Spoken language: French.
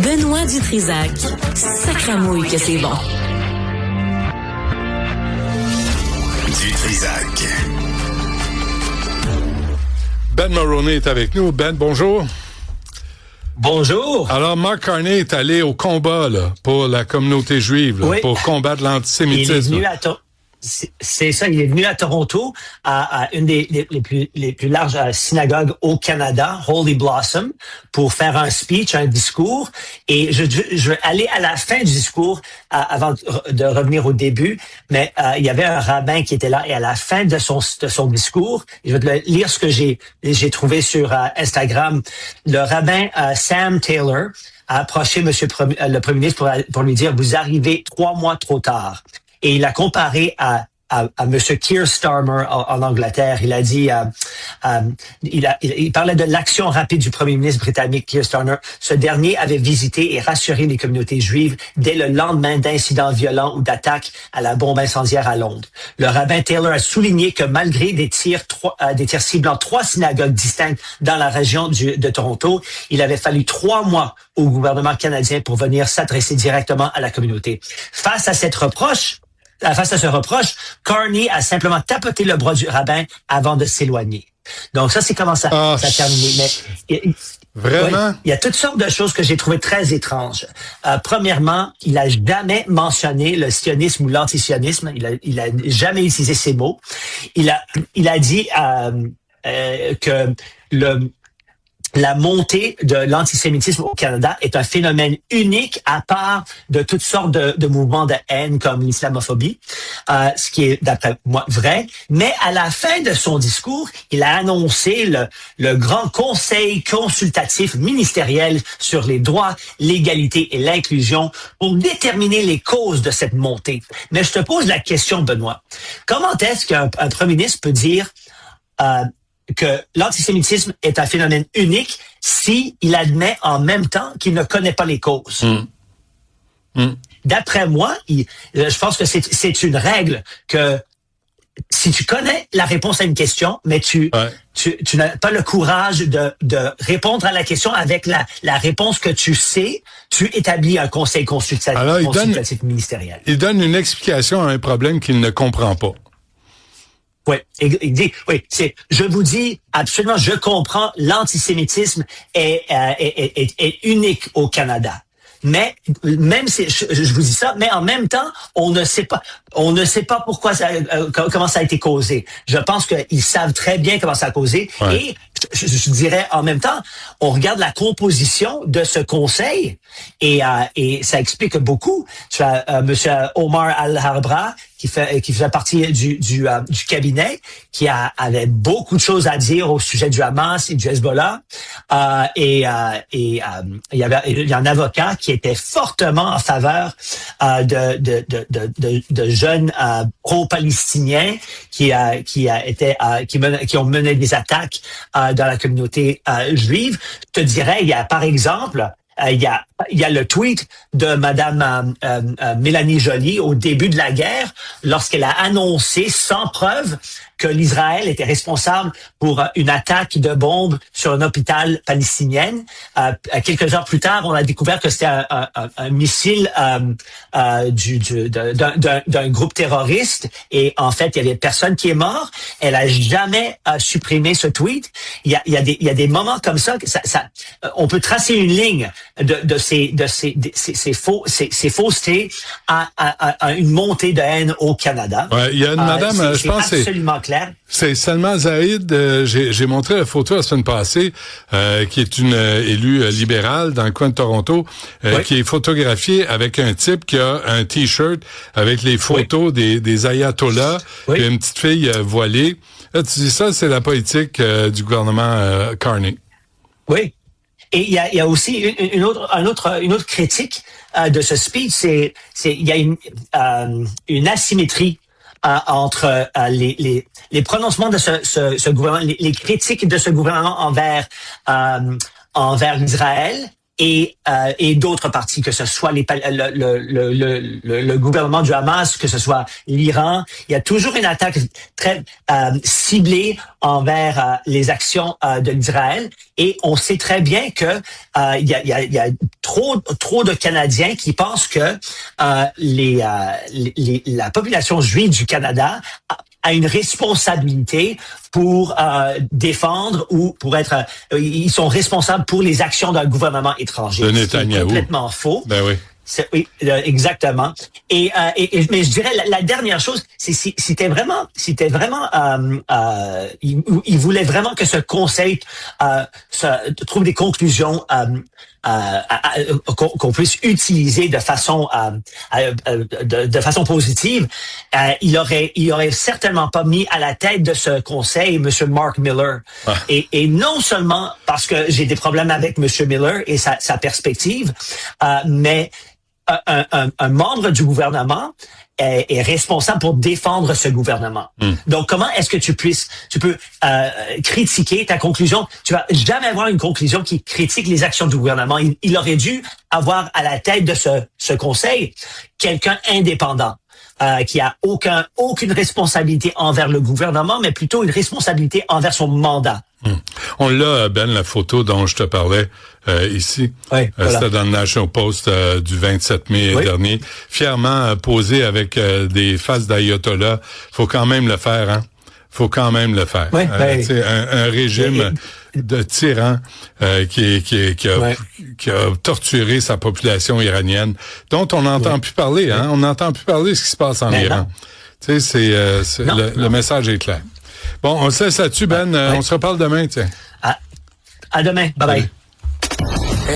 Benoît Dutrisac. Sacramouille que c'est bon. Dutrisac. Ben Mulroney est avec nous. Ben, bonjour. Bonjour. Alors, Mark Carney est allé au combat là, pour la communauté juive, là, oui. Pour combattre l'antisémitisme. Il est venu c'est ça, il est venu à Toronto, à une des les plus larges synagogues au Canada, Holy Blossom, pour faire un speech, un discours. Et je vais aller à la fin du discours avant de revenir au début. Mais il y avait un rabbin qui était là, et à la fin de son discours, je vais te lire ce que j'ai trouvé sur Instagram. Le rabbin Sam Taylor a approché le Premier ministre pour lui dire: vous arrivez 3 mois trop tard. Et il a comparé à Monsieur Keir Starmer en Angleterre. Il a dit, il parlait de l'action rapide du Premier ministre britannique Keir Starmer. Ce dernier avait visité et rassuré les communautés juives dès le lendemain d'incidents violents ou d'attaques à la bombe incendiaire à Londres. Le rabbin Taylor a souligné que malgré des tirs ciblant 3 synagogues distinctes dans la région de Toronto, il avait fallu 3 mois au gouvernement canadien pour venir s'adresser directement à la communauté. Face à ce reproche, Carney a simplement tapoté le bras du rabbin avant de s'éloigner. Donc ça, c'est comment ça a terminé. Mais vraiment? Oui, il y a toutes sortes de choses que j'ai trouvées très étranges. Premièrement, il a jamais mentionné le sionisme ou l'antisionisme. Il a jamais utilisé ces mots. Il a dit que la montée de l'antisémitisme au Canada est un phénomène unique à part de toutes sortes de mouvements de haine comme l'islamophobie, ce qui est d'après moi vrai. Mais à la fin de son discours, il a annoncé le grand conseil consultatif ministériel sur les droits, l'égalité et l'inclusion pour déterminer les causes de cette montée. Mais je te pose la question, Benoît. Comment est-ce qu'un premier ministre peut dire que l'antisémitisme est un phénomène unique si il admet en même temps qu'il ne connaît pas les causes? D'après moi, je pense que c'est une règle que si tu connais la réponse à une question, mais tu n'as pas le courage de répondre à la question avec la réponse que tu sais, tu établis un conseil consultatif ministériel. Il donne une explication à un problème qu'il ne comprend pas. Oui, il dit, je vous dis absolument, je comprends, l'antisémitisme est unique au Canada. Mais même si je vous dis ça, mais en même temps, on ne sait pas pourquoi comment ça a été causé. Je pense qu'ils savent très bien comment ça a causé. Ouais. Et je dirais en même temps, on regarde la composition de ce conseil et ça explique beaucoup. Tu as Monsieur Omar Al-Harbra qui faisait partie du cabinet, qui avait beaucoup de choses à dire au sujet du Hamas et du Hezbollah. Il y a un avocat qui était fortement en faveur de jeunes pro-palestiniens qui ont mené des attaques dans la communauté juive. Je te dirais, il y a par exemple il y a le tweet de Madame Mélanie Joly au début de la guerre, lorsqu'elle a annoncé sans preuve que l'Israël était responsable pour une attaque de bombe sur un hôpital palestinien. Quelques heures plus tard, on a découvert que c'était un missile d'un groupe terroriste, et en fait, il y avait personne qui est mort. Elle a jamais supprimé ce tweet. Il y a des moments comme ça, on peut tracer une ligne de ces faussetés à une montée de haine au Canada. Ouais, il y a une madame, je pense, absolument clair. C'est Salma Zaïd, j'ai montré la photo la semaine passée, qui est une élue libérale dans le coin de Toronto, qui est photographiée avec un type qui a un T-shirt avec les photos des ayatollahs, puis une petite fille voilée. Là, tu dis ça, c'est la politique du gouvernement Carney. Oui. Et il y a aussi une autre critique de ce speech, il y a une asymétrie entre les prononcements de ce gouvernement, les critiques de ce gouvernement envers l'Israël et d'autres partis, que ce soit le gouvernement du Hamas, que ce soit l'Iran. Il y a toujours une attaque très ciblée envers les actions de l'Israël, et on sait très bien que il y a trop de Canadiens qui pensent que la population juive du Canada a une responsabilité pour défendre ou pour être... ils sont responsables pour les actions d'un gouvernement étranger. De Netanyahou. C'est complètement faux. Ben oui. Oui, exactement. Mais je dirais la dernière chose, c'est c'était vraiment, il voulait vraiment que ce conseil trouve des conclusions qu'on puisse utiliser de façon positive. Il aurait certainement pas mis à la tête de ce conseil Monsieur Mark Miller. Ah. Et non seulement parce que j'ai des problèmes avec Monsieur Miller et sa perspective, mais un membre du gouvernement est responsable pour défendre ce gouvernement. Donc, comment est-ce que tu peux critiquer ta conclusion? Tu vas jamais avoir une conclusion qui critique les actions du gouvernement. Il aurait dû avoir à la tête de ce conseil quelqu'un indépendant. Qui a aucune responsabilité envers le gouvernement, mais plutôt une responsabilité envers son mandat. On l'a, Ben, la photo dont je te parlais ici. Oui, voilà. C'était dans le National Post du 27 mai dernier. Fièrement posé avec des faces d'ayatollah. Faut quand même le faire, hein? Faut quand même le faire. Oui, un régime de tyran qui a torturé sa population iranienne, dont on n'entend plus parler. Hein? On n'entend plus parler de ce qui se passe en Iran. Tu sais, le message est clair. Bon, on se laisse là-dessus, Ben. On se reparle demain, tiens. À demain. Bye bye.